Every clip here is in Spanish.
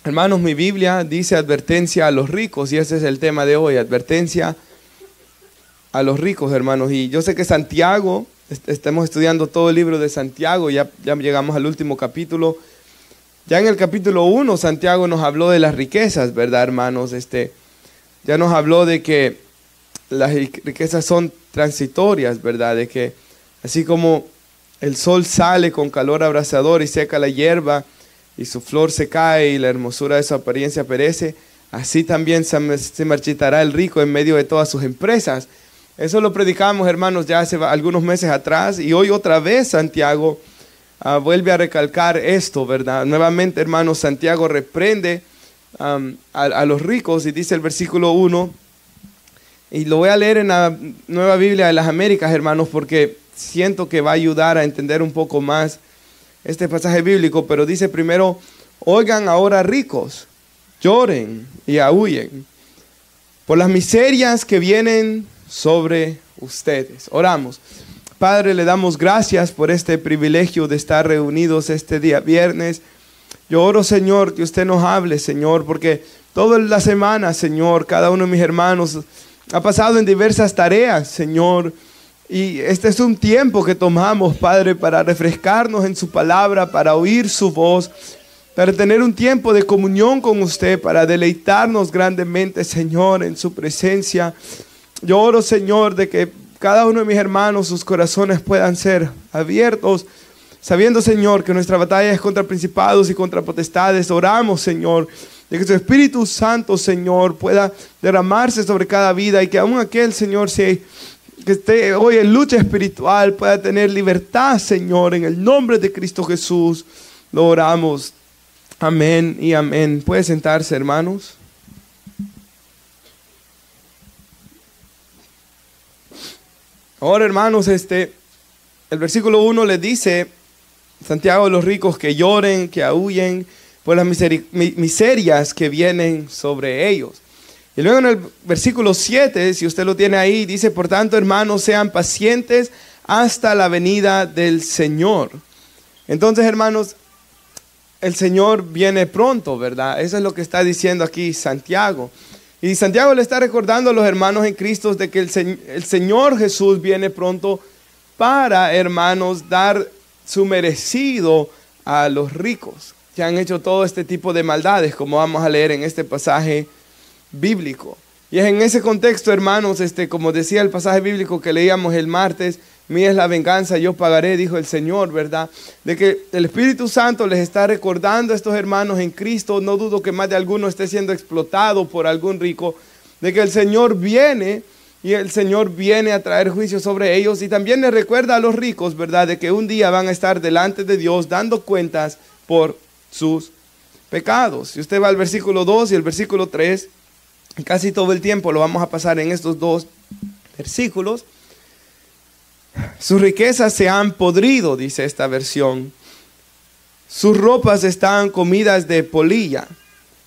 Hermanos, mi Biblia dice advertencia a los ricos, y ese es el tema de hoy, advertencia a los ricos, hermanos. Y yo sé que Santiago, estamos estudiando todo el libro de Santiago, ya llegamos al último capítulo. Ya en el capítulo 1, Santiago nos habló de las riquezas, ¿verdad, hermanos? Ya nos habló de que las riquezas son transitorias, ¿verdad? De que así como el sol sale con calor abrasador y seca la hierba, y su flor se cae y la hermosura de su apariencia perece, así también se marchitará el rico en medio de todas sus empresas. Eso lo predicamos, hermanos, ya hace algunos meses atrás, y hoy otra vez Santiago vuelve a recalcar esto, ¿verdad? Nuevamente, hermanos, Santiago reprende a los ricos, y dice el versículo 1, y lo voy a leer en la Nueva Biblia de las Américas, hermanos, porque siento que va a ayudar a entender un poco más este pasaje bíblico. Pero dice primero: oigan ahora, ricos, lloren y aúllen por las miserias que vienen sobre ustedes. Oramos. Padre, le damos gracias por este privilegio de estar reunidos este día viernes. Yo oro, Señor, que usted nos hable, Señor, porque toda la semana, Señor, cada uno de mis hermanos ha pasado en diversas tareas, Señor. Y este es un tiempo que tomamos, Padre, para refrescarnos en su palabra, para oír su voz, para tener un tiempo de comunión con usted, para deleitarnos grandemente, Señor, en su presencia. Yo oro, Señor, de que cada uno de mis hermanos, sus corazones puedan ser abiertos, sabiendo, Señor, que nuestra batalla es contra principados y contra potestades. Oramos, Señor, de que su Espíritu Santo, Señor, pueda derramarse sobre cada vida, y que aún aquel, Señor, que esté hoy en lucha espiritual pueda tener libertad, Señor, en el nombre de Cristo Jesús. Lo oramos. Amén y amén. ¿Puede sentarse, hermanos? Ahora, hermanos, el versículo 1 le dice Santiago a los ricos que lloren, que aúllen por las miserias que vienen sobre ellos. Y luego en el versículo 7, si usted lo tiene ahí, dice: por tanto, hermanos, sean pacientes hasta la venida del Señor. Entonces, hermanos, el Señor viene pronto, ¿verdad? Eso es lo que está diciendo aquí Santiago. Y Santiago le está recordando a los hermanos en Cristo de que el Señor Jesús viene pronto para, hermanos, dar su merecido a los ricos que han hecho todo este tipo de maldades, como vamos a leer en este pasaje bíblico. Y es en ese contexto, hermanos, como decía el pasaje bíblico que leíamos el martes: mía es la venganza, yo pagaré, dijo el Señor, ¿verdad? De que el Espíritu Santo les está recordando a estos hermanos en Cristo. No dudo que más de alguno esté siendo explotado por algún rico, de que el Señor viene, y el Señor viene a traer juicio sobre ellos. Y también les recuerda a los ricos, ¿verdad?, de que un día van a estar delante de Dios dando cuentas por sus pecados. Si usted va al versículo 2 y el versículo 3, casi todo el tiempo lo vamos a pasar en estos dos versículos. Sus riquezas se han podrido, dice esta versión. Sus ropas están comidas de polilla.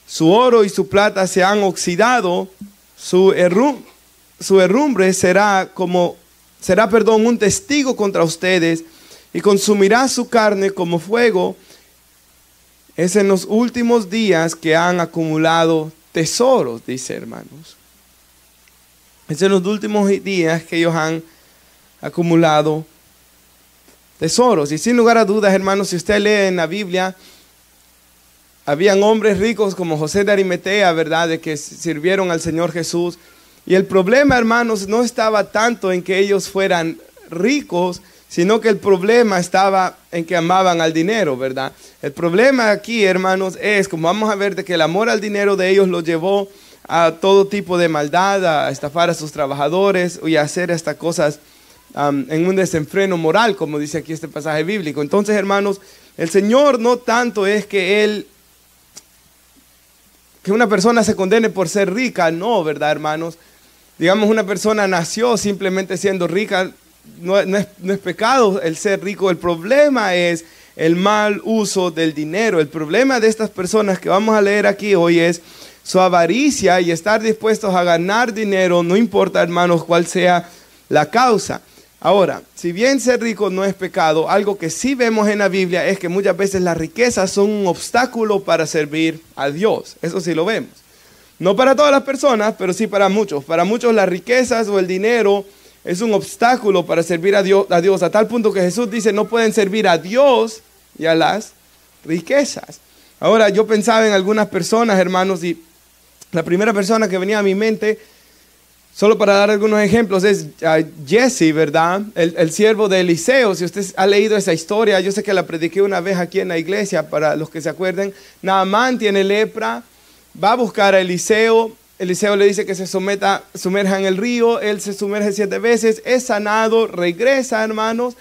Su oro y su plata se han oxidado. Su herrumbre será un testigo contra ustedes, y consumirá su carne como fuego. Es en los últimos días que han acumulado tesoros, dice, hermanos. Es en los últimos días que ellos han acumulado tesoros. Y sin lugar a dudas, hermanos, si usted lee en la Biblia, habían hombres ricos como José de Arimatea, ¿verdad?, de que sirvieron al Señor Jesús. Y el problema, hermanos, no estaba tanto en que ellos fueran ricos, sino que el problema estaba en que amaban al dinero, ¿verdad? El problema aquí, hermanos, es, como vamos a ver, de que el amor al dinero de ellos los llevó a todo tipo de maldad, a estafar a sus trabajadores y a hacer estas cosas en un desenfreno moral, como dice aquí este pasaje bíblico. Entonces, hermanos, el Señor no tanto es que una persona se condene por ser rica, no, ¿verdad, hermanos? Digamos, una persona nació simplemente siendo rica. No es pecado el ser rico. El problema es el mal uso del dinero. El problema de estas personas que vamos a leer aquí hoy es su avaricia y estar dispuestos a ganar dinero, no importa, hermanos, cuál sea la causa. Ahora, si bien ser rico no es pecado, algo que sí vemos en la Biblia es que muchas veces las riquezas son un obstáculo para servir a Dios. Eso sí lo vemos. No para todas las personas, pero sí para muchos. Para muchos las riquezas o el dinero es un obstáculo para servir a Dios, a tal punto que Jesús dice no pueden servir a Dios y a las riquezas. Ahora, yo pensaba en algunas personas, hermanos, y la primera persona que venía a mi mente, solo para dar algunos ejemplos, es Jesse, ¿verdad? El siervo de Eliseo. Si usted ha leído esa historia, yo sé que la prediqué una vez aquí en la iglesia, para los que se acuerden. Naamán tiene lepra, va a buscar a Eliseo. Eliseo le dice que se sumerja en el río. Él se sumerge 7 veces, es sanado, regresa, hermanos.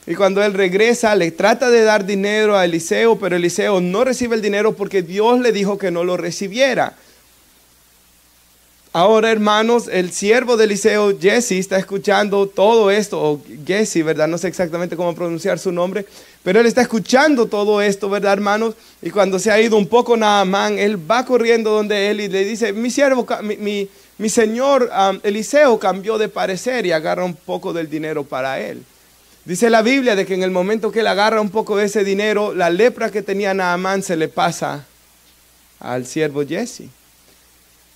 Y cuando él regresa, le trata de dar dinero a Eliseo, pero Eliseo no recibe el dinero porque Dios le dijo que no lo recibiera. Ahora, hermanos, el siervo de Eliseo, Jesse, está escuchando todo esto, o Jesse, ¿verdad? No sé exactamente cómo pronunciar su nombre, pero él está escuchando todo esto, ¿verdad, hermanos? Y cuando se ha ido un poco Naamán, él va corriendo donde él y le dice, mi siervo, mi señor Eliseo cambió de parecer, y agarra un poco del dinero para él. Dice la Biblia de que en el momento que él agarra un poco de ese dinero, la lepra que tenía Naamán se le pasa al siervo Jesse.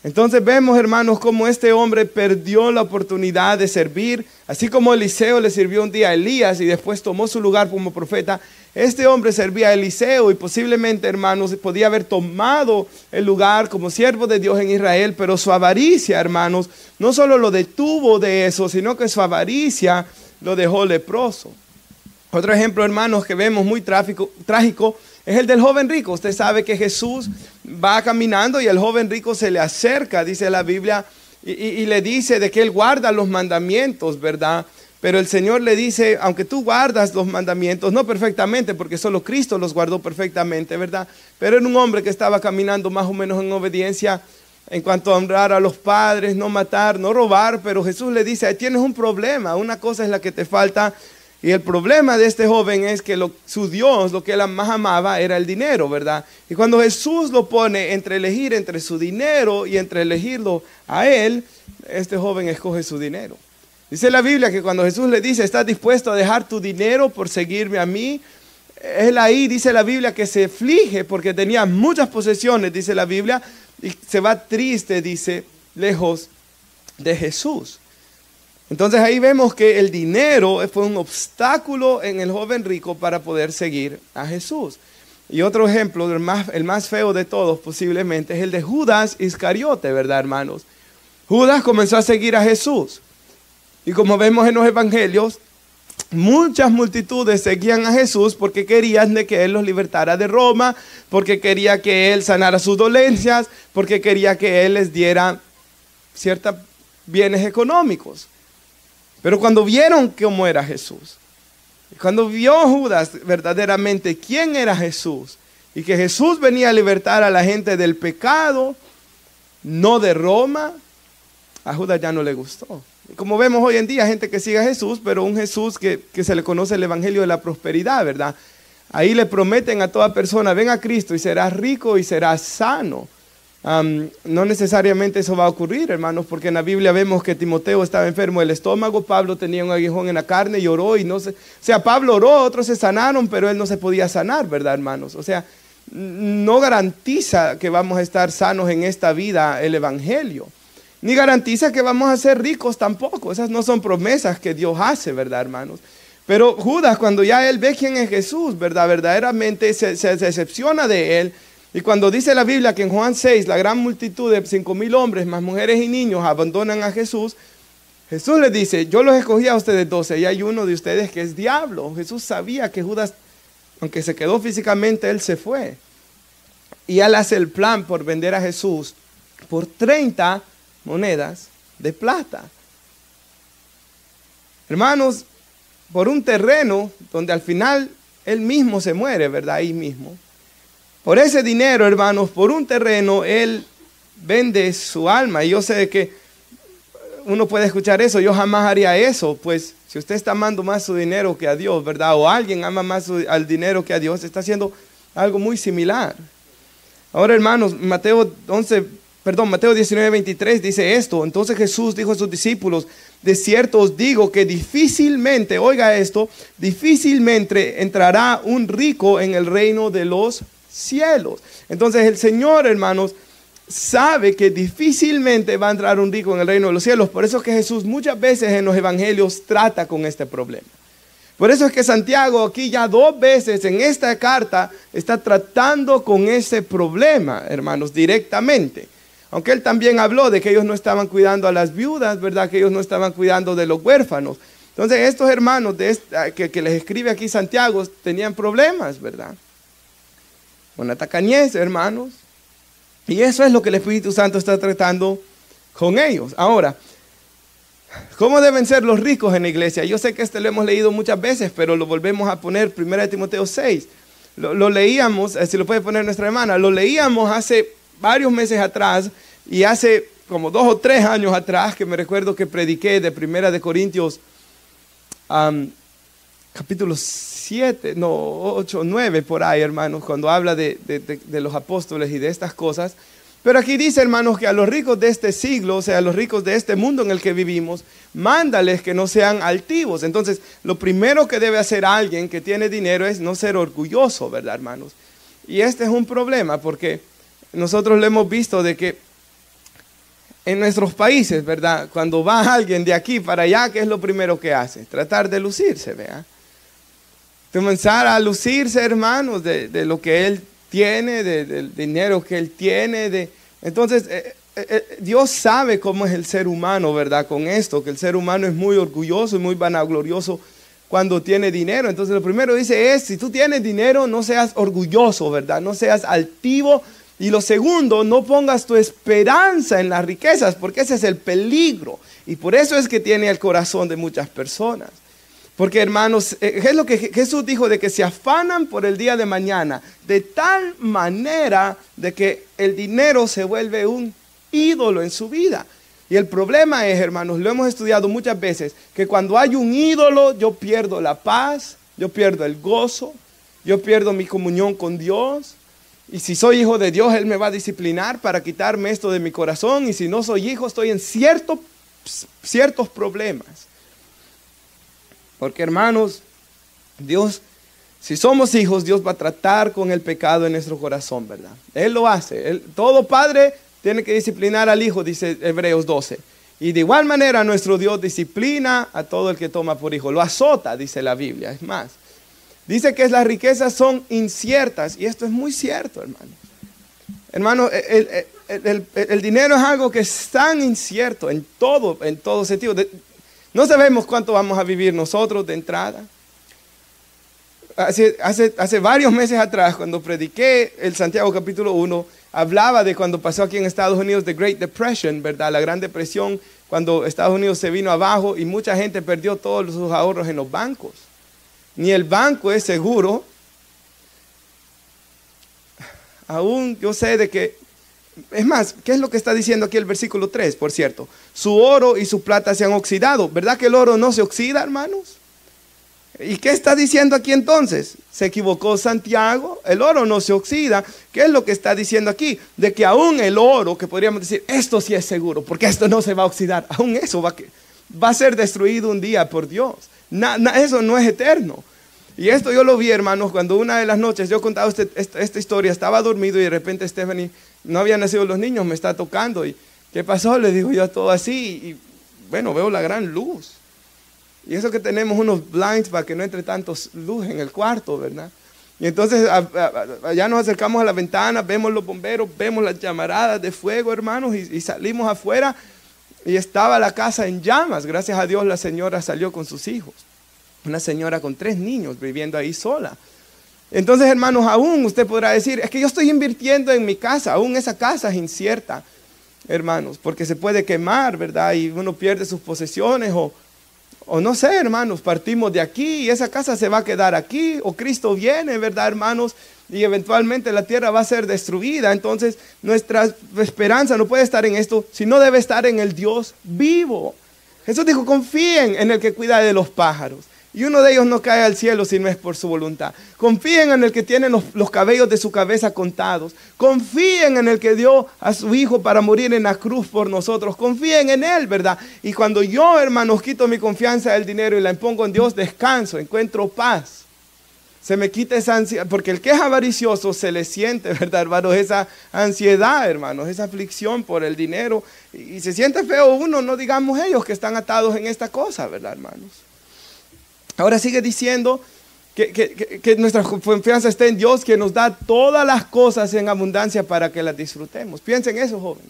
Entonces vemos, hermanos, cómo este hombre perdió la oportunidad de servir, así como Eliseo le sirvió un día a Elías y después tomó su lugar como profeta. Este hombre servía a Eliseo y posiblemente, hermanos, podía haber tomado el lugar como siervo de Dios en Israel, pero su avaricia, hermanos, no solo lo detuvo de eso, sino que su avaricia lo dejó leproso. Otro ejemplo, hermanos, que vemos muy trágico es el del joven rico. Usted sabe que Jesús va caminando y el joven rico se le acerca, dice la Biblia, y le dice de que él guarda los mandamientos, ¿verdad? Pero el Señor le dice, aunque tú guardas los mandamientos, no perfectamente, porque solo Cristo los guardó perfectamente, ¿verdad? Pero era un hombre que estaba caminando más o menos en obediencia en cuanto a honrar a los padres, no matar, no robar, pero Jesús le dice, tienes un problema, una cosa es la que te falta. Y el problema de este joven es que su Dios, lo que él más amaba, era el dinero, ¿verdad? Y cuando Jesús lo pone entre elegir entre su dinero y entre elegirlo a él, este joven escoge su dinero. Dice la Biblia que cuando Jesús le dice, ¿estás dispuesto a dejar tu dinero por seguirme a mí? Él ahí, dice la Biblia, que se aflige porque tenía muchas posesiones, dice la Biblia, y se va triste, dice, lejos de Jesús. Entonces ahí vemos que el dinero fue un obstáculo en el joven rico para poder seguir a Jesús. Y otro ejemplo, el más feo de todos posiblemente, es el de Judas Iscariote, ¿verdad, hermanos? Judas comenzó a seguir a Jesús. Y como vemos en los evangelios, muchas multitudes seguían a Jesús porque querían de que Él los libertara de Roma, porque quería que Él sanara sus dolencias, porque quería que Él les diera ciertos bienes económicos. Pero cuando vieron cómo era Jesús, cuando vio Judas verdaderamente quién era Jesús, y que Jesús venía a libertar a la gente del pecado, no de Roma, a Judas ya no le gustó. Y como vemos hoy en día, gente que sigue a Jesús, pero un Jesús que se le conoce el evangelio de la prosperidad, ¿verdad? Ahí le prometen a toda persona, ven a Cristo y serás rico y serás sano. No necesariamente eso va a ocurrir, hermanos, porque en la Biblia vemos que Timoteo estaba enfermo del estómago, Pablo tenía un aguijón en la carne y oró y no se... O sea, Pablo oró, otros se sanaron, pero él no se podía sanar, ¿verdad, hermanos? O sea, no garantiza que vamos a estar sanos en esta vida el evangelio, ni garantiza que vamos a ser ricos tampoco. Esas no son promesas que Dios hace, ¿verdad, hermanos? Pero Judas, cuando ya él ve quién es Jesús, ¿verdad? Verdaderamente se decepciona de él. Y cuando dice la Biblia que en Juan 6 la gran multitud de 5,000 hombres, más mujeres y niños, abandonan a Jesús, Jesús les dice, yo los escogí a ustedes 12 y hay uno de ustedes que es diablo. Jesús sabía que Judas, aunque se quedó físicamente, él se fue. Y él hace el plan por vender a Jesús por 30 monedas de plata. Hermanos, por un terreno donde al final él mismo se muere, ¿verdad? Ahí mismo. Por ese dinero, hermanos, por un terreno, él vende su alma. Y yo sé que uno puede escuchar eso, yo jamás haría eso. Pues si usted está amando más su dinero que a Dios, ¿verdad? O alguien ama más al dinero que a Dios, está haciendo algo muy similar. Ahora, hermanos, Mateo 11, Mateo 19:23 dice esto. Entonces Jesús dijo a sus discípulos: de cierto os digo que difícilmente, oiga esto, difícilmente entrará un rico en el reino de los cielos. Entonces el Señor, hermanos, sabe que difícilmente va a entrar un rico en el reino de los cielos. Por eso es que Jesús muchas veces en los evangelios trata con este problema. Por eso es que Santiago aquí ya 2 veces en esta carta está tratando con ese problema, hermanos, directamente. Aunque él también habló de que ellos no estaban cuidando a las viudas, ¿verdad? Que ellos no estaban cuidando de los huérfanos. Entonces estos hermanos que les escribe aquí Santiago tenían problemas, ¿verdad? Una tacañez, hermanos. Y eso es lo que el Espíritu Santo está tratando con ellos. Ahora, ¿cómo deben ser los ricos en la iglesia? Yo sé que lo hemos leído muchas veces, pero lo volvemos a poner, 1 Timoteo 6. Lo leíamos, si lo puede poner nuestra hermana, lo leíamos hace varios meses atrás y hace como 2 o 3 años atrás, que me recuerdo que prediqué de 1 Corintios capítulo 7, no, 8, 9 por ahí, hermanos, cuando habla de los apóstoles y de estas cosas. Pero aquí dice, hermanos, que a los ricos de este siglo, o sea, a los ricos de este mundo en el que vivimos, mándales que no sean altivos. Entonces, lo primero que debe hacer alguien que tiene dinero es no ser orgulloso, ¿verdad, hermanos? Y este es un problema porque nosotros lo hemos visto de que en nuestros países, ¿verdad? Cuando va alguien de aquí para allá, ¿qué es lo primero que hace? Tratar de lucirse, ¿verdad? Comenzar a lucirse, hermanos, de lo que él tiene, del dinero que él tiene. Entonces, Dios sabe cómo es el ser humano, ¿verdad? Con esto, que el ser humano es muy orgulloso y muy vanaglorioso cuando tiene dinero. Entonces, lo primero dice es, si tú tienes dinero, no seas orgulloso, ¿verdad? No seas altivo. Y lo segundo, no pongas tu esperanza en las riquezas, porque ese es el peligro. Y por eso es que tiene el corazón de muchas personas. Porque, hermanos, es lo que Jesús dijo, de que se afanan por el día de mañana, de tal manera de que el dinero se vuelve un ídolo en su vida. Y el problema es, hermanos, lo hemos estudiado muchas veces, que cuando hay un ídolo, yo pierdo la paz, yo pierdo el gozo, yo pierdo mi comunión con Dios. Y si soy hijo de Dios, Él me va a disciplinar para quitarme esto de mi corazón. Y si no soy hijo, estoy en ciertos problemas. Porque, hermanos, Dios, si somos hijos, Dios va a tratar con el pecado en nuestro corazón, ¿verdad? Él lo hace. Todo padre tiene que disciplinar al hijo, dice Hebreos 12. Y de igual manera nuestro Dios disciplina a todo el que toma por hijo. Lo azota, dice la Biblia. Es más, dice que las riquezas son inciertas. Y esto es muy cierto, hermano. Hermano, el dinero es algo que es tan incierto en todo sentido. No sabemos cuánto vamos a vivir nosotros de entrada. Hace varios meses atrás, cuando prediqué el Santiago capítulo 1, hablaba de cuando pasó aquí en Estados Unidos the Great Depression, ¿verdad? La Gran Depresión, cuando Estados Unidos se vino abajo y mucha gente perdió todos sus ahorros en los bancos. Ni el banco es seguro. Aún yo sé de que, es más, ¿qué es lo que está diciendo aquí el versículo 3, por cierto? Su oro y su plata se han oxidado. ¿Verdad que el oro no se oxida, hermanos? ¿Y qué está diciendo aquí entonces? ¿Se equivocó Santiago? El oro no se oxida. ¿Qué es lo que está diciendo aquí? De que aún el oro, que podríamos decir, esto sí es seguro, porque esto no se va a oxidar. Aún eso va a ser destruido un día por Dios. Eso no es eterno. Y esto yo lo vi, hermanos, cuando una de las noches yo contaba esta historia, estaba dormido y de repente Stephanie, no habían nacido los niños, me está tocando. ¿Y qué pasó? Le digo yo todo así y bueno, veo la gran luz. Y eso que tenemos unos blinds para que no entre tanto luz en el cuarto, ¿verdad? Y entonces allá nos acercamos a la ventana, vemos los bomberos, vemos las llamaradas de fuego, hermanos, y salimos afuera y estaba la casa en llamas. Gracias a Dios la señora salió con sus hijos. Una señora con 3 niños viviendo ahí sola. Entonces, hermanos, aún usted podrá decir, es que yo estoy invirtiendo en mi casa, aún esa casa es incierta, hermanos, porque se puede quemar, ¿verdad? Y uno pierde sus posesiones o no sé, hermanos, partimos de aquí y esa casa se va a quedar aquí, o Cristo viene, ¿verdad, hermanos? Y eventualmente la tierra va a ser destruida. Entonces, nuestra esperanza no puede estar en esto, sino debe estar en el Dios vivo. Jesús dijo, confíen en el que cuida de los pájaros. Y uno de ellos no cae al cielo si no es por su voluntad. Confíen en el que tiene los cabellos de su cabeza contados. Confíen en el que dio a su hijo para morir en la cruz por nosotros. Confíen en él, ¿verdad? Y cuando yo, hermanos, quito mi confianza del dinero y la impongo en Dios, descanso, encuentro paz. Se me quita esa ansiedad, porque el que es avaricioso se le siente, ¿verdad, hermanos? Esa ansiedad, hermanos, esa aflicción por el dinero. Y se siente feo uno, no digamos ellos que están atados en esta cosa, ¿verdad, hermanos? Ahora sigue diciendo que nuestra confianza está en Dios, que nos da todas las cosas en abundancia para que las disfrutemos. Piensen eso, joven.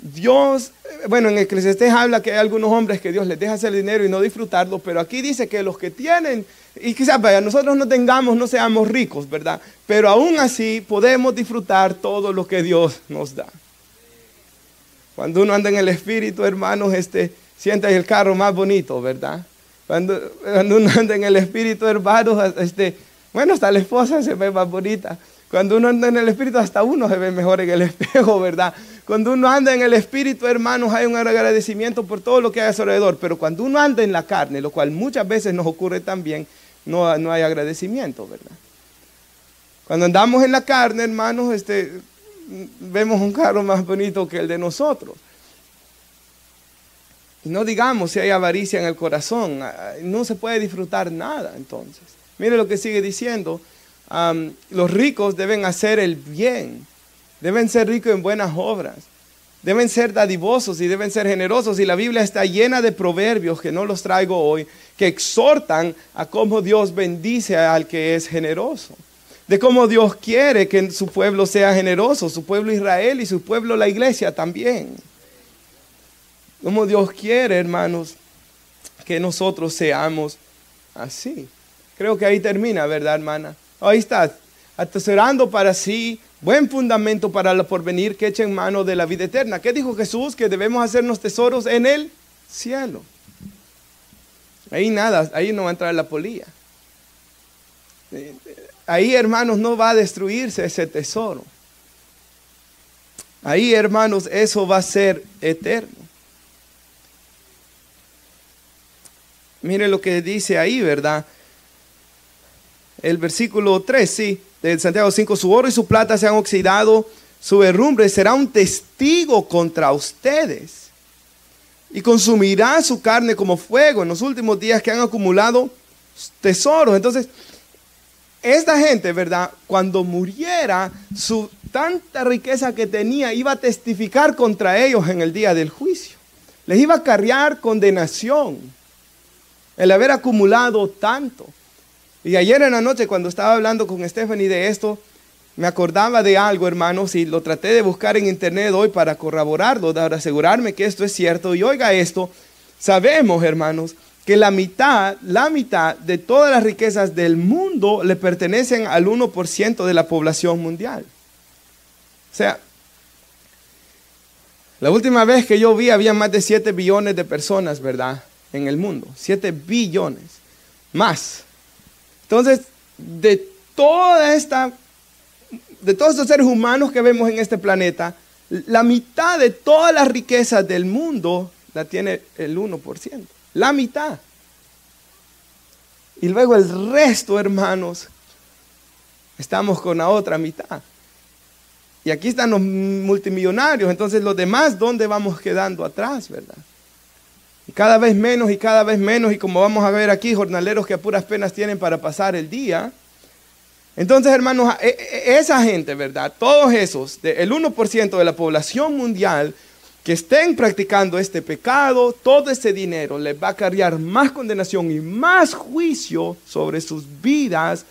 Dios, bueno, en Eclesiastés habla que hay algunos hombres que Dios les deja hacer dinero y no disfrutarlo, pero aquí dice que los que tienen, y quizás vaya, nosotros no tengamos, no seamos ricos, ¿verdad? Pero aún así podemos disfrutar todo lo que Dios nos da. Cuando uno anda en el Espíritu, hermanos, siente el carro más bonito, ¿verdad? Cuando uno anda en el Espíritu, hermanos, bueno, hasta la esposa se ve más bonita. Cuando uno anda en el Espíritu, hasta uno se ve mejor en el espejo, ¿verdad? Cuando uno anda en el Espíritu, hermanos, hay un agradecimiento por todo lo que hay a su alrededor. Pero cuando uno anda en la carne, lo cual muchas veces nos ocurre también, no hay agradecimiento, ¿verdad? Cuando andamos en la carne, hermanos, vemos un carro más bonito que el de nosotros. Y no digamos si hay avaricia en el corazón, no se puede disfrutar nada entonces. Mire lo que sigue diciendo, los ricos deben hacer el bien, deben ser ricos en buenas obras, deben ser dadivosos y deben ser generosos. Y la Biblia está llena de proverbios, que no los traigo hoy, que exhortan a cómo Dios bendice al que es generoso. De cómo Dios quiere que su pueblo sea generoso, su pueblo Israel y su pueblo la iglesia también. Como Dios quiere, hermanos, que nosotros seamos así. Creo que ahí termina, ¿verdad, hermana? Ahí está, atesorando para sí buen fundamento para el porvenir, que eche en mano de la vida eterna. ¿Qué dijo Jesús? Que debemos hacernos tesoros en el cielo. Ahí nada, ahí no va a entrar la polilla. Ahí, hermanos, no va a destruirse ese tesoro. Ahí, hermanos, eso va a ser eterno. Mire lo que dice ahí, ¿verdad? El versículo 3, sí, de Santiago 5. Su oro y su plata se han oxidado, su herrumbre será un testigo contra ustedes. Y consumirá su carne como fuego en los últimos días, que han acumulado tesoros. Entonces, esta gente, ¿verdad? Cuando muriera, su tanta riqueza que tenía iba a testificar contra ellos en el día del juicio. Les iba a acarrear condenación el haber acumulado tanto. Y ayer en la noche, cuando estaba hablando con Stephanie de esto, me acordaba de algo, hermanos, y lo traté de buscar en internet hoy para corroborarlo, para asegurarme que esto es cierto. Y oiga esto, sabemos, hermanos, que la mitad de todas las riquezas del mundo le pertenecen al 1% de la población mundial. O sea, la última vez que yo vi, había más de 7 billones de personas, ¿verdad?, en el mundo. 7 billones más. Entonces, de todos estos seres humanos que vemos en este planeta, la mitad de todas las riquezas del mundo la tiene el 1%. La mitad. Y luego el resto, hermanos, estamos con la otra mitad. Y aquí están los multimillonarios. Entonces, los demás, ¿dónde vamos quedando atrás, verdad? Y cada vez menos y cada vez menos. Y como vamos a ver aquí, jornaleros que a puras penas tienen para pasar el día. Entonces, hermanos, esa gente, ¿verdad? Todos esos, el 1% de la población mundial que estén practicando este pecado, todo ese dinero les va a acarrear más condenación y más juicio sobre sus vidas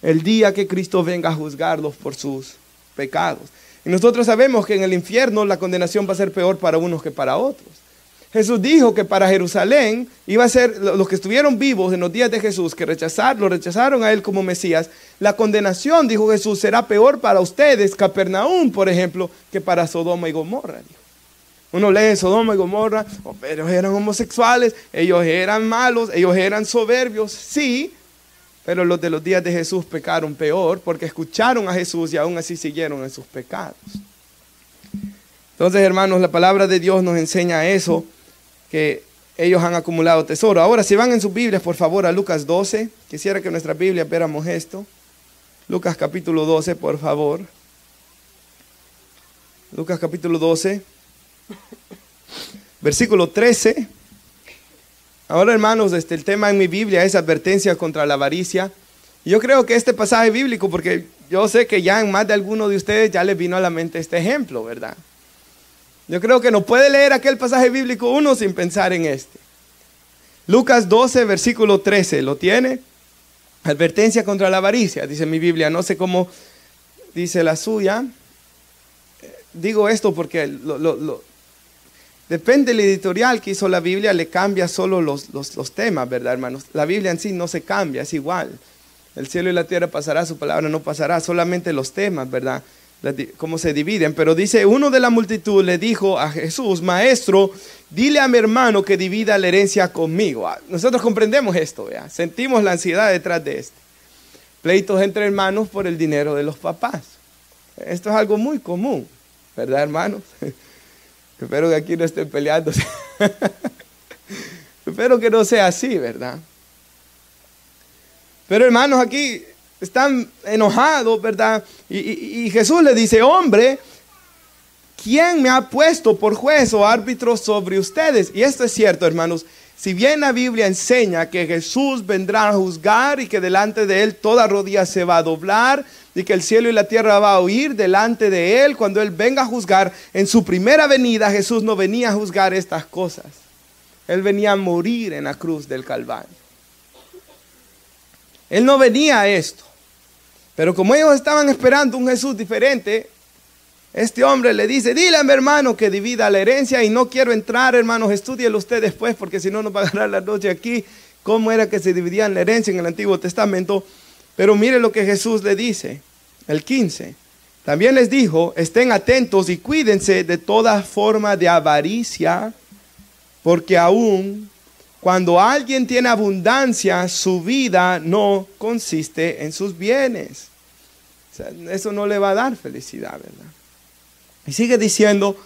el día que Cristo venga a juzgarlos por sus pecados. Y nosotros sabemos que en el infierno la condenación va a ser peor para unos que para otros. Jesús dijo que para Jerusalén iba a ser, los que estuvieron vivos en los días de Jesús, que lo rechazaron a él como Mesías, la condenación, dijo Jesús, será peor para ustedes, Capernaum, por ejemplo, que para Sodoma y Gomorra. Dijo. Uno lee Sodoma y Gomorra, pero eran homosexuales, ellos eran malos, ellos eran soberbios, sí, pero los de los días de Jesús pecaron peor, porque escucharon a Jesús y aún así siguieron en sus pecados. Entonces, hermanos, la palabra de Dios nos enseña eso, que ellos han acumulado tesoro. Ahora, si van en sus Biblias, por favor, a Lucas 12. Quisiera que en nuestra Biblia viéramos esto. Lucas capítulo 12, por favor. Lucas capítulo 12, versículo 13. Ahora, hermanos, el tema en mi Biblia es advertencia contra la avaricia. Yo creo que este pasaje bíblico, porque yo sé que ya en más de alguno de ustedes ya les vino a la mente este ejemplo, ¿verdad? Yo creo que no puede leer aquel pasaje bíblico uno sin pensar en este. Lucas 12, versículo 13, ¿lo tiene? Advertencia contra la avaricia, dice mi Biblia. No sé cómo dice la suya. Digo esto porque depende del editorial que hizo la Biblia, le cambia solo los temas, ¿verdad, hermanos? La Biblia en sí no se cambia, es igual. El cielo y la tierra pasará, su palabra no pasará, solamente los temas, ¿verdad? Cómo se dividen. Pero dice, uno de la multitud le dijo a Jesús: Maestro, dile a mi hermano que divida la herencia conmigo. Nosotros comprendemos esto, ¿verdad? Sentimos la ansiedad detrás de esto. Pleitos entre hermanos por el dinero de los papás. Esto es algo muy común, ¿verdad, hermanos? Espero que aquí no estén peleándose. Espero que no sea así, ¿verdad? Pero hermanos, aquí están enojados, ¿verdad? Y Jesús le dice: hombre, ¿quién me ha puesto por juez o árbitro sobre ustedes? Y esto es cierto, hermanos. Si bien la Biblia enseña que Jesús vendrá a juzgar y que delante de Él toda rodilla se va a doblar y que el cielo y la tierra va a huir delante de Él cuando Él venga a juzgar, en su primera venida Jesús no venía a juzgar estas cosas. Él venía a morir en la cruz del Calvario. Él no venía a esto. Pero como ellos estaban esperando un Jesús diferente, este hombre le dice: dile a mi hermano que divida la herencia. Y no quiero entrar, hermanos, estúdielo usted después, porque si no nos va a ganar la noche aquí, cómo era que se dividía la herencia en el Antiguo Testamento. Pero mire lo que Jesús le dice, el 15. También les dijo: estén atentos y cuídense de toda forma de avaricia, porque aún cuando alguien tiene abundancia, su vida no consiste en sus bienes. O sea, eso no le va a dar felicidad, ¿verdad? Y sigue diciendo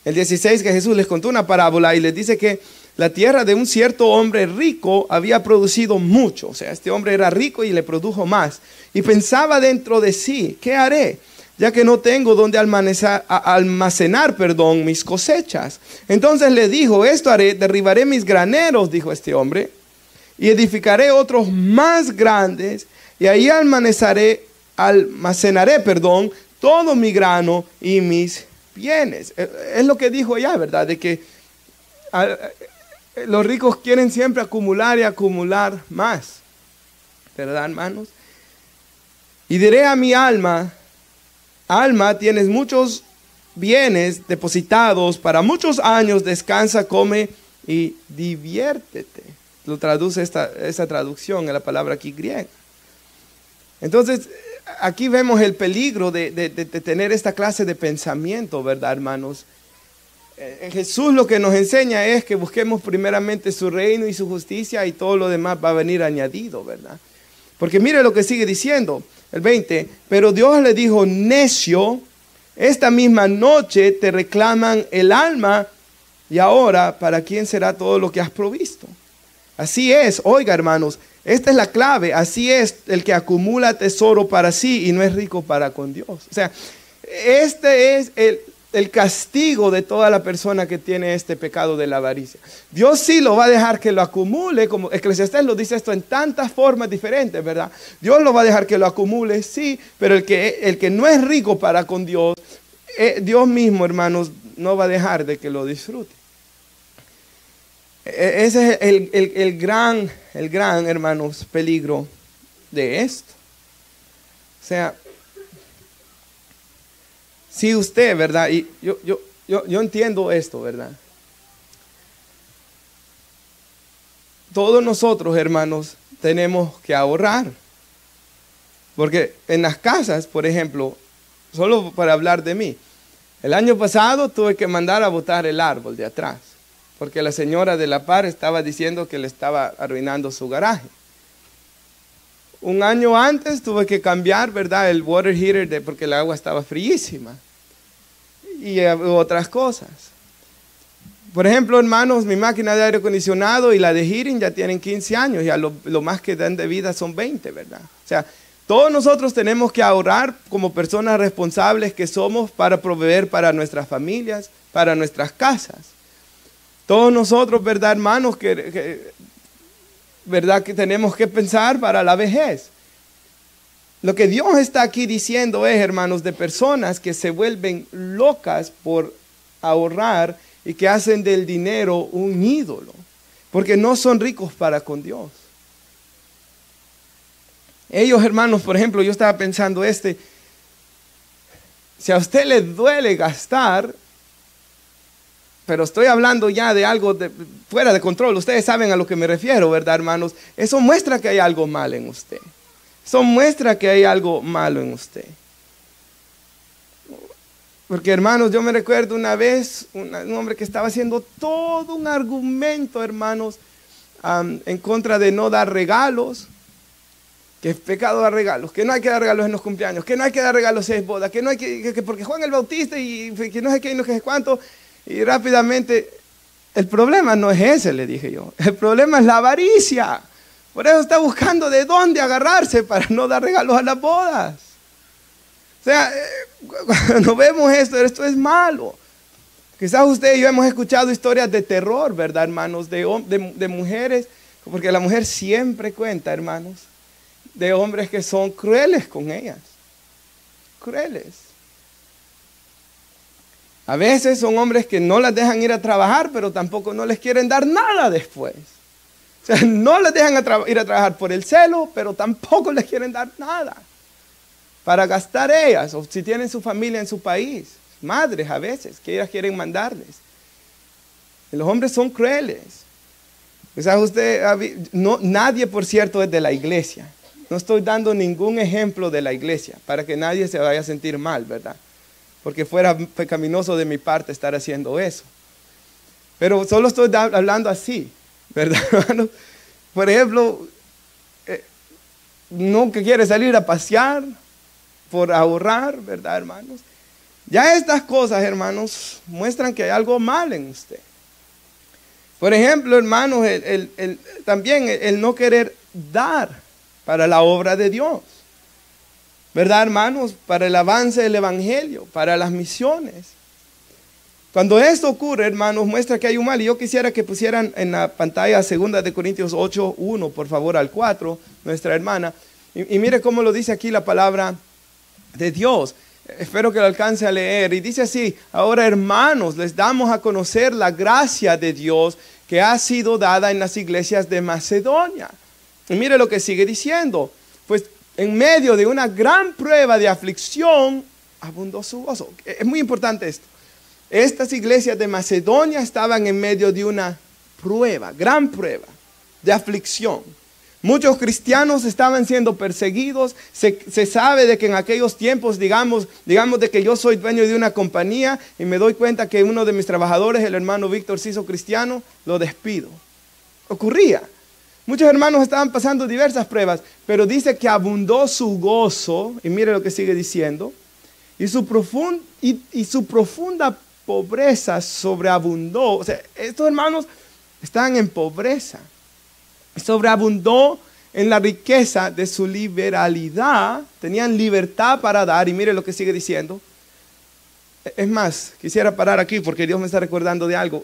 el 16 que Jesús les contó una parábola y les dice que la tierra de un cierto hombre rico había producido mucho. O sea, este hombre era rico y le produjo más. Y pensaba dentro de sí: ¿qué haré? Ya que no tengo donde almacenar mis cosechas. Entonces le dijo: esto haré, derribaré mis graneros, dijo este hombre, y edificaré otros más grandes, y ahí almacenaré todo mi grano y mis bienes. Es lo que dijo ya, ¿verdad? De que los ricos quieren siempre acumular y acumular más, ¿verdad, hermanos? Y diré a mi alma: alma, tienes muchos bienes depositados para muchos años, descansa, come y diviértete. Lo traduce esa traducción en la palabra aquí griega. Entonces, aquí vemos el peligro de tener esta clase de pensamiento, ¿verdad, hermanos? Jesús lo que nos enseña es que busquemos primeramente su reino y su justicia, y todo lo demás va a venir añadido, ¿verdad? Porque mire lo que sigue diciendo, el 20. Pero Dios le dijo: necio, esta misma noche te reclaman el alma, y ahora, ¿para quién será todo lo que has provisto? Así es, oiga, hermanos, esta es la clave. Así es el que acumula tesoro para sí y no es rico para con Dios. O sea, este es el castigo de toda la persona que tiene este pecado de la avaricia. Dios sí lo va a dejar que lo acumule, como Eclesiastés lo dice esto en tantas formas diferentes, ¿verdad? Dios lo va a dejar que lo acumule, sí, pero el que no es rico para con Dios, Dios mismo, hermanos, no va a dejar de que lo disfrute. Ese es el gran, hermanos, peligro de esto. O sea, si usted, ¿verdad? Y yo entiendo esto, ¿verdad? Todos nosotros, hermanos, tenemos que ahorrar. Porque en las casas, por ejemplo, solo para hablar de mí, el año pasado tuve que mandar a botar el árbol de atrás, porque la señora de la par estaba diciendo que le estaba arruinando su garaje. Un año antes tuve que cambiar, ¿verdad?, el water heater porque el agua estaba fríísima. Y otras cosas. Por ejemplo, hermanos, mi máquina de aire acondicionado y la de heating ya tienen 15 años, ya lo más que dan de vida son 20, ¿verdad? O sea, todos nosotros tenemos que ahorrar como personas responsables que somos para proveer para nuestras familias, para nuestras casas. Todos nosotros, ¿verdad, hermanos? ¿Verdad que tenemos que pensar para la vejez? Lo que Dios está aquí diciendo es, hermanos, de personas que se vuelven locas por ahorrar y que hacen del dinero un ídolo, porque no son ricos para con Dios. Ellos, hermanos, por ejemplo, yo estaba pensando si a usted le duele gastar, pero estoy hablando ya de algo fuera de control, ustedes saben a lo que me refiero, ¿verdad, hermanos? Eso muestra que hay algo mal en usted. Eso muestra que hay algo malo en usted. Porque, hermanos, yo me recuerdo una vez un hombre que estaba haciendo todo un argumento, hermanos, en contra de no dar regalos, que es pecado dar regalos, que no hay que dar regalos en los cumpleaños, que no hay que dar regalos en bodas, que no hay que porque Juan el Bautista y que no sé qué y no sé cuánto. Y rápidamente, el problema no es ese, le dije yo. El problema es la avaricia. Por eso está buscando de dónde agarrarse para no dar regalos a las bodas. O sea, cuando vemos esto es malo. Quizás usted y yo hemos escuchado historias de terror, ¿verdad, hermanos? De mujeres, porque la mujer siempre cuenta, hermanos, de hombres que son crueles con ellas. Crueles. A veces son hombres que no las dejan ir a trabajar, pero tampoco no les quieren dar nada después. O sea, no les dejan ir a trabajar por el celo, pero tampoco les quieren dar nada para gastar ellas, o si tienen su familia en su país, madres a veces, que ellas quieren mandarles. Y los hombres son crueles. O sea, nadie, por cierto, es de la iglesia. No estoy dando ningún ejemplo de la iglesia, para que nadie se vaya a sentir mal, ¿verdad? Porque fuera pecaminoso de mi parte estar haciendo eso. Pero solo estoy hablando así, ¿verdad, hermano? Por ejemplo, no que quiere salir a pasear por ahorrar, ¿verdad, hermanos? Ya estas cosas, hermanos, muestran que hay algo mal en usted. Por ejemplo, hermanos, también el no querer dar para la obra de Dios, ¿verdad, hermanos? Para el avance del evangelio, para las misiones. Cuando esto ocurre, hermanos, muestra que hay un mal. Y yo quisiera que pusieran en la pantalla 2 de Corintios 8, 1, por favor, al 4, nuestra hermana. Y mire cómo lo dice aquí la palabra de Dios. Espero que lo alcance a leer. Y dice así: ahora, hermanos, les damos a conocer la gracia de Dios que ha sido dada en las iglesias de Macedonia. Y mire lo que sigue diciendo. Pues en medio de una gran prueba de aflicción, abundó su gozo. Es muy importante esto. Estas iglesias de Macedonia estaban en medio de una prueba, gran prueba de aflicción. Muchos cristianos estaban siendo perseguidos. Se sabe de que en aquellos tiempos, digamos de que yo soy dueño de una compañía y me doy cuenta que uno de mis trabajadores, el hermano Víctor, se hizo cristiano, lo despido. Ocurría. Muchos hermanos estaban pasando diversas pruebas, pero dice que abundó su gozo, y mire lo que sigue diciendo, y su profunda pobreza sobreabundó. O sea, estos hermanos estaban en pobreza. Sobreabundó en la riqueza de su liberalidad. Tenían libertad para dar. Y mire lo que sigue diciendo. Es más, quisiera parar aquí porque Dios me está recordando de algo.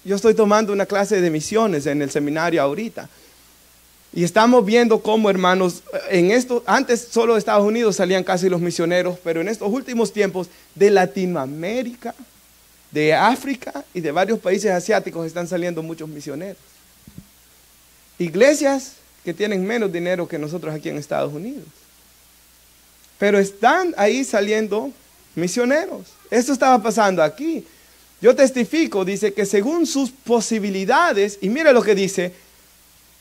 Yo estoy tomando una clase de misiones en el seminario ahorita. Y estamos viendo cómo, hermanos, antes solo de Estados Unidos salían casi los misioneros, pero en estos últimos tiempos de Latinoamérica, de África y de varios países asiáticos están saliendo muchos misioneros. Iglesias que tienen menos dinero que nosotros aquí en Estados Unidos. Pero están ahí saliendo misioneros. Esto estaba pasando aquí. Yo testifico, dice que según sus posibilidades, y mire lo que dice,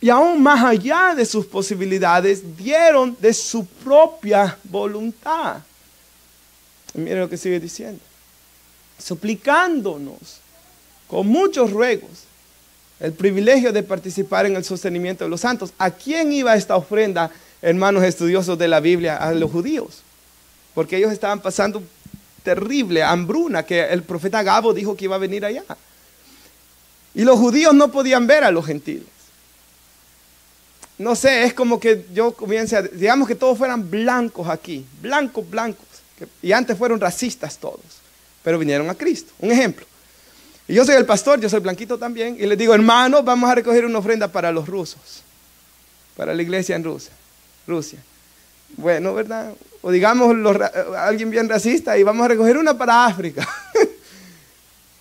y aún más allá de sus posibilidades, dieron de su propia voluntad. Y mire lo que sigue diciendo. Suplicándonos con muchos ruegos el privilegio de participar en el sostenimiento de los santos. ¿A quién iba esta ofrenda, hermanos estudiosos de la Biblia? A los judíos. Porque ellos estaban pasando terrible hambruna, que el profeta Gabo dijo que iba a venir allá. Y los judíos no podían ver a los gentiles. No sé, es como que yo comience a, digamos que todos fueran blancos aquí, blancos, y antes fueron racistas todos, pero vinieron a Cristo. Un ejemplo. Y yo soy el pastor, yo soy blanquito también, y les digo, hermanos, vamos a recoger una ofrenda para los rusos, para la iglesia en Rusia. Bueno, ¿verdad? O digamos alguien bien racista y vamos a recoger una para África.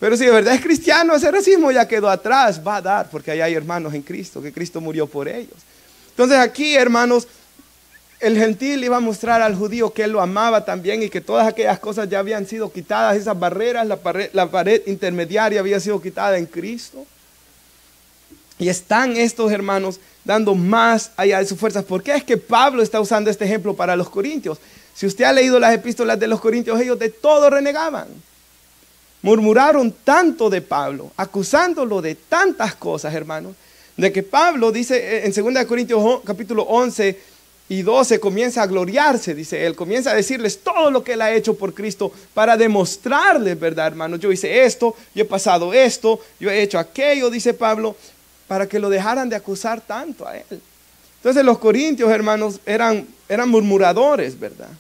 Pero si de verdad es cristiano, ese racismo ya quedó atrás, va a dar, porque ahí hay hermanos en Cristo, que Cristo murió por ellos. Entonces aquí, hermanos, el gentil iba a mostrar al judío que él lo amaba también y que todas aquellas cosas ya habían sido quitadas, esas barreras, la pared intermediaria había sido quitada en Cristo. Y están estos hermanos dando más allá de sus fuerzas. ¿Por qué es que Pablo está usando este ejemplo para los corintios? Si usted ha leído las epístolas de los corintios, ellos de todo renegaban. Murmuraron tanto de Pablo, acusándolo de tantas cosas, hermanos, de que Pablo dice en 2 Corintios capítulo 11 y 12, comienza a gloriarse, dice él, comienza a decirles todo lo que él ha hecho por Cristo para demostrarles, ¿verdad, hermanos? Yo hice esto, yo he pasado esto, yo he hecho aquello, dice Pablo, para que lo dejaran de acusar tanto a él. Entonces los corintios, hermanos, eran murmuradores, ¿verdad?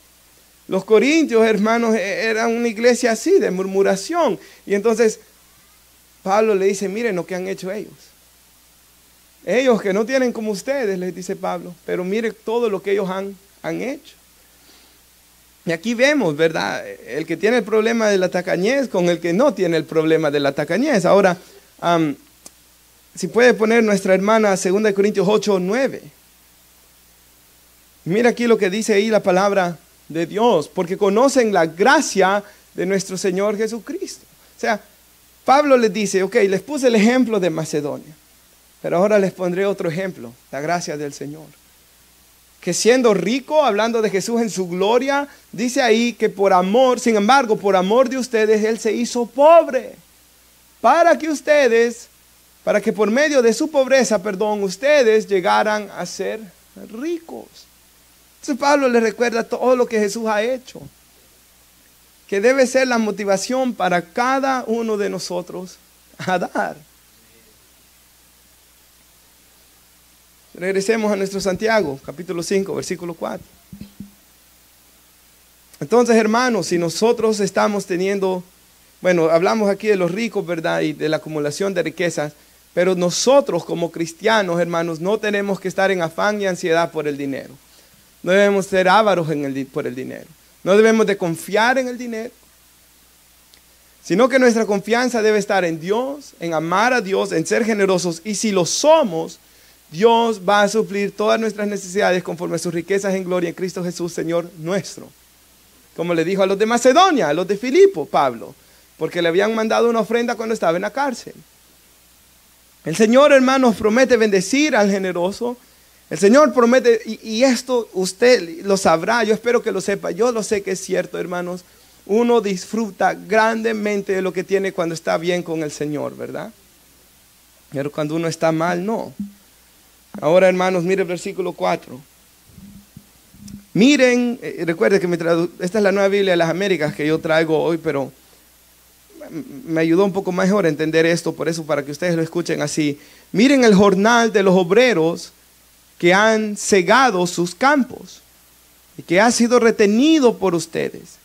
Los corintios, hermanos, eran una iglesia así, de murmuración. Y entonces Pablo le dice, miren lo que han hecho ellos. Ellos que no tienen como ustedes, les dice Pablo, pero miren todo lo que ellos han hecho. Y aquí vemos, ¿verdad? El que tiene el problema de la tacañez con el que no tiene el problema de la tacañez. Ahora, si puede poner nuestra hermana 2 Corintios 8, 9. Mira aquí lo que dice ahí la palabra de Dios, porque conocen la gracia de nuestro Señor Jesucristo. O sea, Pablo les dice, ok, les puse el ejemplo de Macedonia, pero ahora les pondré otro ejemplo, la gracia del Señor. Que siendo rico, hablando de Jesús en su gloria, dice ahí que por amor, sin embargo, por amor de ustedes, Él se hizo pobre, para que por medio de su pobreza, ustedes llegaran a ser ricos. Entonces Pablo les recuerda todo lo que Jesús ha hecho, que debe ser la motivación para cada uno de nosotros a dar. Regresemos a nuestro Santiago, capítulo 5, versículo 4. Entonces, hermanos, si nosotros estamos teniendo, hablamos aquí de los ricos, ¿verdad? Y de la acumulación de riquezas, pero nosotros como cristianos, hermanos, no tenemos que estar en afán y ansiedad por el dinero. No debemos ser ávaros por el dinero. No debemos de confiar en el dinero, sino que nuestra confianza debe estar en Dios, en amar a Dios, en ser generosos. Y si lo somos, Dios va a suplir todas nuestras necesidades conforme a sus riquezas en gloria en Cristo Jesús, Señor nuestro. Como le dijo a los de Macedonia, a los de Filipo, Pablo, porque le habían mandado una ofrenda cuando estaba en la cárcel. El Señor, hermanos, promete bendecir al generoso. El Señor promete, y esto usted lo sabrá, yo espero que lo sepa, yo lo sé que es cierto, hermanos. Uno disfruta grandemente de lo que tiene cuando está bien con el Señor, ¿verdad? Pero cuando uno está mal, no. Ahora, hermanos, mire el versículo 4. Miren, recuerde que esta es la Nueva Biblia de las Américas que yo traigo hoy, pero me ayudó un poco mejor a entender esto, por eso para que ustedes lo escuchen así. Miren el jornal de los obreros que han cegado sus campos y que ha sido retenido por ustedes.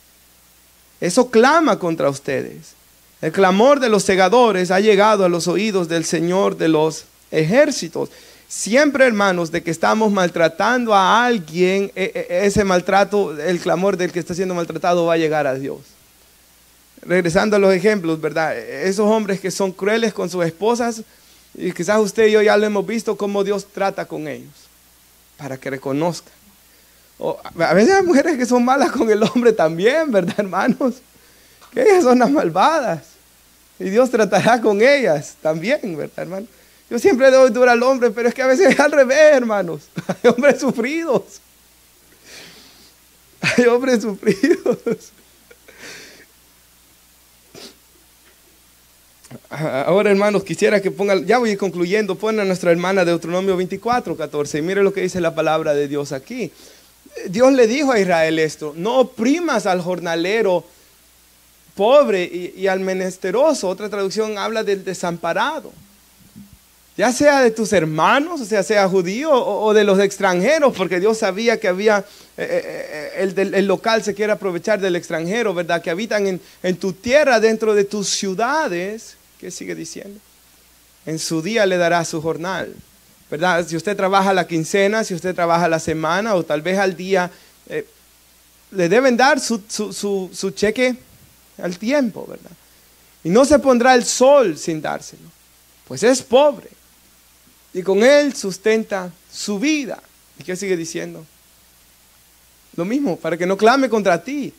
Eso clama contra ustedes. El clamor de los segadores ha llegado a los oídos del Señor de los ejércitos. Siempre, hermanos, de que estamos maltratando a alguien, ese maltrato, el clamor del que está siendo maltratado va a llegar a Dios. Regresando a los ejemplos, ¿verdad? Esos hombres que son crueles con sus esposas, y quizás usted y yo ya lo hemos visto cómo Dios trata con ellos, para que reconozcan. A veces hay mujeres que son malas con el hombre también, ¿verdad, hermanos? Que ellas son las malvadas, y Dios tratará con ellas también, ¿verdad, hermano? Yo siempre le doy dura al hombre, pero es que a veces es al revés, hermanos. Hay hombres sufridos. Hay hombres sufridos. Ahora, hermanos, quisiera que pongan, ya voy concluyendo, pon a nuestra hermana Deuteronomio 24, 14. Y mire lo que dice la palabra de Dios aquí. Dios le dijo a Israel esto: no oprimas al jornalero pobre y al menesteroso. Otra traducción habla del desamparado. ya sea de tus hermanos, o sea judío o de los extranjeros, porque Dios sabía que había, el local se quiere aprovechar del extranjero, ¿verdad? Que habitan en tu tierra, dentro de tus ciudades. ¿Qué sigue diciendo? En su día le dará su jornal, ¿verdad? Si usted trabaja la quincena, si usted trabaja la semana o tal vez al día, le deben dar su cheque al tiempo, ¿verdad? Y no se pondrá el sol sin dárselo, pues es pobre. Y con él sustenta su vida. ¿Y qué sigue diciendo? Lo mismo, para que no clame contra ti.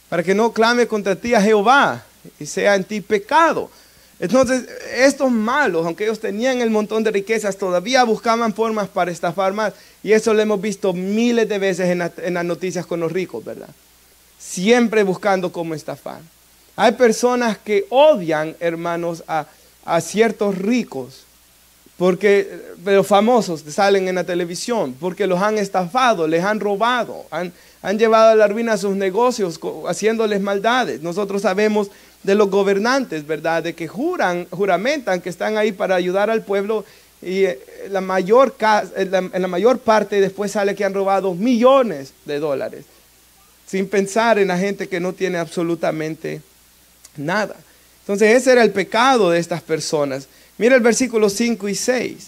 Para que no clame contra ti a Jehová y sea en ti pecado. Entonces, estos malos, aunque ellos tenían el montón de riquezas, todavía buscaban formas para estafar más. Y eso lo hemos visto miles de veces en las noticias con los ricos, ¿verdad? Siempre buscando cómo estafar. Hay personas que odian, hermanos, a ciertos ricos. Porque los famosos salen en la televisión, porque los han estafado, les han robado, han llevado a la ruina sus negocios, haciéndoles maldades. Nosotros sabemos de los gobernantes, ¿verdad? De que juramentan que están ahí para ayudar al pueblo y en la mayor parte después sale que han robado millones de dólares, sin pensar en la gente que no tiene absolutamente nada. Entonces ese era el pecado de estas personas. Mira el versículo 5 y 6.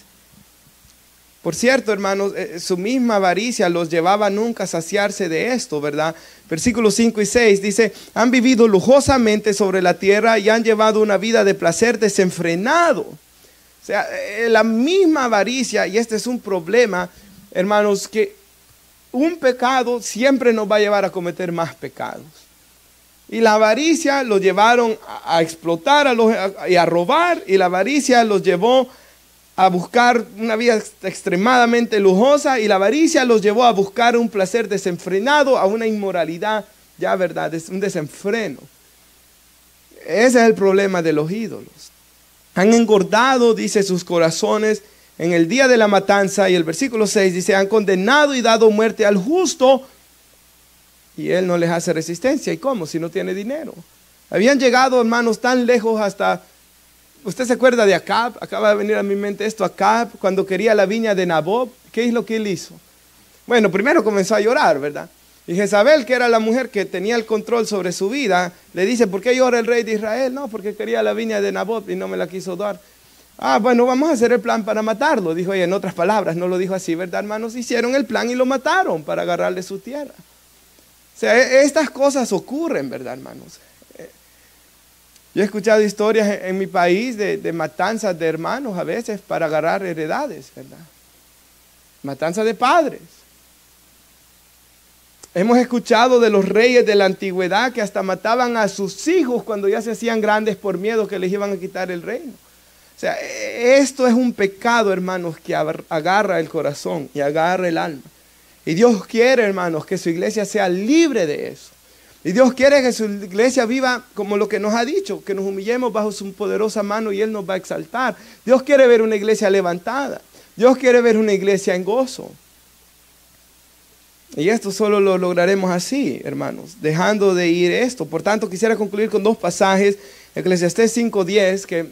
Por cierto, hermanos, su misma avaricia los llevaba nunca a saciarse de esto, ¿verdad? Versículos 5 y 6 dice, han vivido lujosamente sobre la tierra y han llevado una vida de placer desenfrenado. O sea, la misma avaricia, y este es un problema, hermanos, que un pecado siempre nos va a llevar a cometer más pecados. Y la avaricia los llevaron a explotar y a robar, y la avaricia los llevó a buscar una vida extremadamente lujosa, y la avaricia los llevó a buscar un placer desenfrenado, a una inmoralidad, ya verdad, es un desenfreno. Ese es el problema de los ídolos. Han engordado, dice, sus corazones en el día de la matanza, y el versículo 6 dice, han condenado y dado muerte al justo, y él no les hace resistencia. ¿Y cómo? Si no tiene dinero. Habían llegado, hermanos, tan lejos hasta... ¿Usted se acuerda de Acab? Acaba de venir a mi mente esto. Acab, cuando quería la viña de Nabob, ¿qué es lo que él hizo? Bueno, primero comenzó a llorar, ¿verdad? Y Jezabel, que era la mujer que tenía el control sobre su vida, le dice, ¿por qué llora el rey de Israel? No, porque quería la viña de Nabob y no me la quiso dar. Ah, bueno, vamos a hacer el plan para matarlo. Dijo ella, en otras palabras, no lo dijo así, ¿verdad, hermanos? Hicieron el plan y lo mataron para agarrarle su tierra. O sea, estas cosas ocurren, ¿verdad, hermanos? Yo he escuchado historias en mi país de matanzas de hermanos a veces para agarrar heredades, ¿verdad? Matanzas de padres. Hemos escuchado de los reyes de la antigüedad que hasta mataban a sus hijos cuando ya se hacían grandes por miedo que les iban a quitar el reino. O sea, esto es un pecado, hermanos, que agarra el corazón y agarra el alma. Y Dios quiere, hermanos, que su iglesia sea libre de eso. Y Dios quiere que su iglesia viva como lo que nos ha dicho, que nos humillemos bajo su poderosa mano y Él nos va a exaltar. Dios quiere ver una iglesia levantada. Dios quiere ver una iglesia en gozo. Y esto solo lo lograremos así, hermanos, dejando de ir esto. Por tanto, quisiera concluir con dos pasajes. Eclesiastés 5:10, que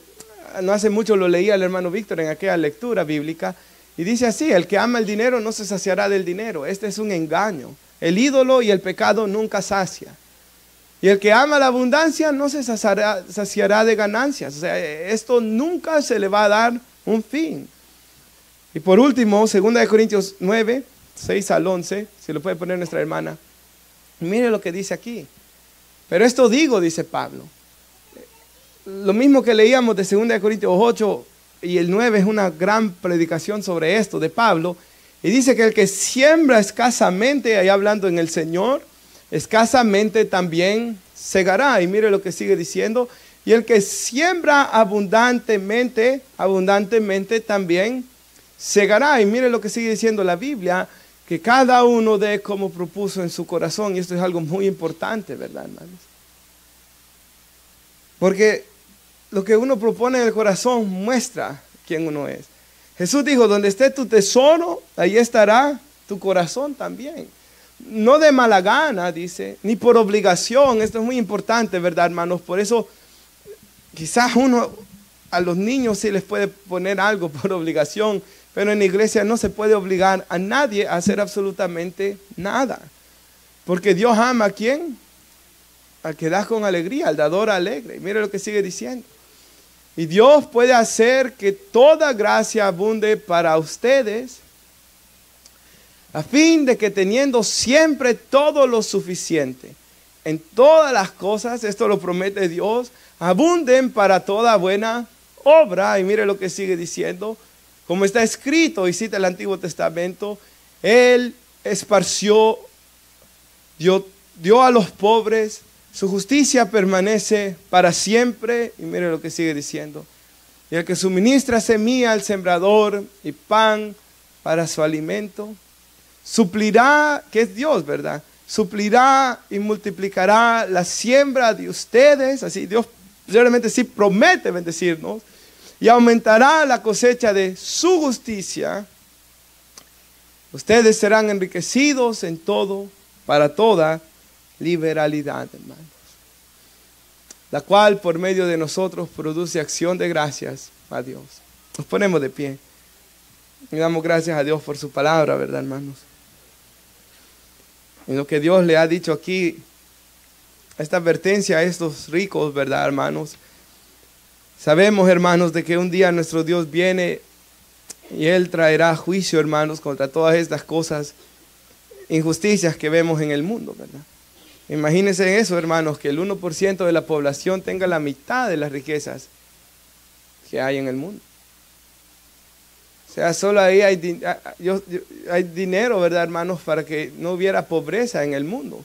no hace mucho lo leía el hermano Víctor en aquella lectura bíblica. Y dice así, el que ama el dinero no se saciará del dinero. Este es un engaño. El ídolo y el pecado nunca sacia. Y el que ama la abundancia no se saciará de ganancias. O sea, esto nunca se le va a dar un fin. Y por último, 2 Corintios 9, 6 al 11, si lo puede poner nuestra hermana. Mire lo que dice aquí. Pero esto digo, dice Pablo. Lo mismo que leíamos de 2 Corintios 8 y el 9 es una gran predicación sobre esto de Pablo. Y dice que el que siembra escasamente, ahí hablando en el Señor, escasamente también segará. Y mire lo que sigue diciendo. Y el que siembra abundantemente, abundantemente también segará. Y mire lo que sigue diciendo la Biblia, que cada uno dé como propuso en su corazón. Y esto es algo muy importante, ¿verdad, hermanos? Porque lo que uno propone en el corazón muestra quién uno es. Jesús dijo, donde esté tu tesoro, ahí estará tu corazón también. No de mala gana, dice, ni por obligación. Esto es muy importante, ¿verdad, hermanos? Por eso quizás uno a los niños sí les puede poner algo por obligación, pero en la iglesia no se puede obligar a nadie a hacer absolutamente nada. Porque Dios ama ¿a quién? Al que da con alegría, al dador alegre. Y mire lo que sigue diciendo. Y Dios puede hacer que toda gracia abunde para ustedes, a fin de que teniendo siempre todo lo suficiente, en todas las cosas, esto lo promete Dios, abunden para toda buena obra. Y mire lo que sigue diciendo, como está escrito, y cita el Antiguo Testamento, Él esparció, dio a los pobres, su justicia permanece para siempre. Y mire lo que sigue diciendo, y el que suministra semilla al sembrador y pan para su alimento, suplirá, que es Dios, ¿verdad? Suplirá y multiplicará la siembra de ustedes. Así Dios realmente sí promete bendecirnos. Y aumentará la cosecha de su justicia. Ustedes serán enriquecidos en todo, para toda liberalidad, hermanos. La cual por medio de nosotros produce acción de gracias a Dios. Nos ponemos de pie. Y damos gracias a Dios por su palabra, ¿verdad, hermanos? En lo que Dios le ha dicho aquí, esta advertencia a estos ricos, ¿verdad, hermanos? Sabemos, hermanos, de que un día nuestro Dios viene y Él traerá juicio, hermanos, contra todas estas cosas, injusticias que vemos en el mundo, ¿verdad? Imagínense eso, hermanos, que el 1% de la población tenga la mitad de las riquezas que hay en el mundo. O sea, solo ahí hay dinero, ¿verdad, hermanos? Para que no hubiera pobreza en el mundo.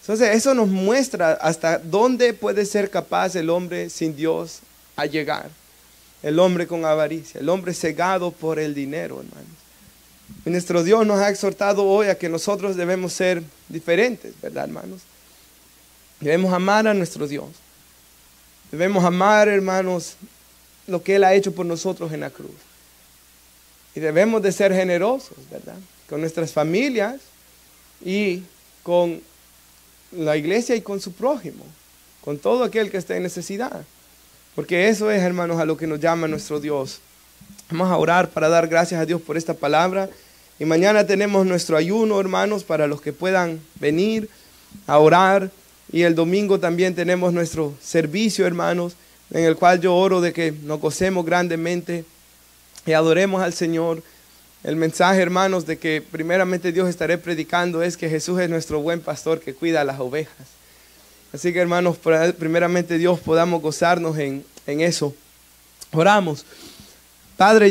Entonces, eso nos muestra hasta dónde puede ser capaz el hombre sin Dios a llegar. El hombre con avaricia, el hombre cegado por el dinero, hermanos. Y nuestro Dios nos ha exhortado hoy a que nosotros debemos ser diferentes, ¿verdad, hermanos? Debemos amar a nuestro Dios. Debemos amar, hermanos, lo que Él ha hecho por nosotros en la cruz. Y debemos de ser generosos, ¿verdad? Con nuestras familias y con la iglesia y con su prójimo. Con todo aquel que esté en necesidad. Porque eso es, hermanos, a lo que nos llama nuestro Dios. Vamos a orar para dar gracias a Dios por esta palabra. Y mañana tenemos nuestro ayuno, hermanos, para los que puedan venir a orar. Y el domingo también tenemos nuestro servicio, hermanos, en el cual yo oro de que nos gocemos grandemente y adoremos al Señor. El mensaje, hermanos, de que primeramente Dios estaré predicando es que Jesús es nuestro buen pastor que cuida a las ovejas. Así que, hermanos, primeramente Dios podamos gozarnos en eso. Oramos. Padre,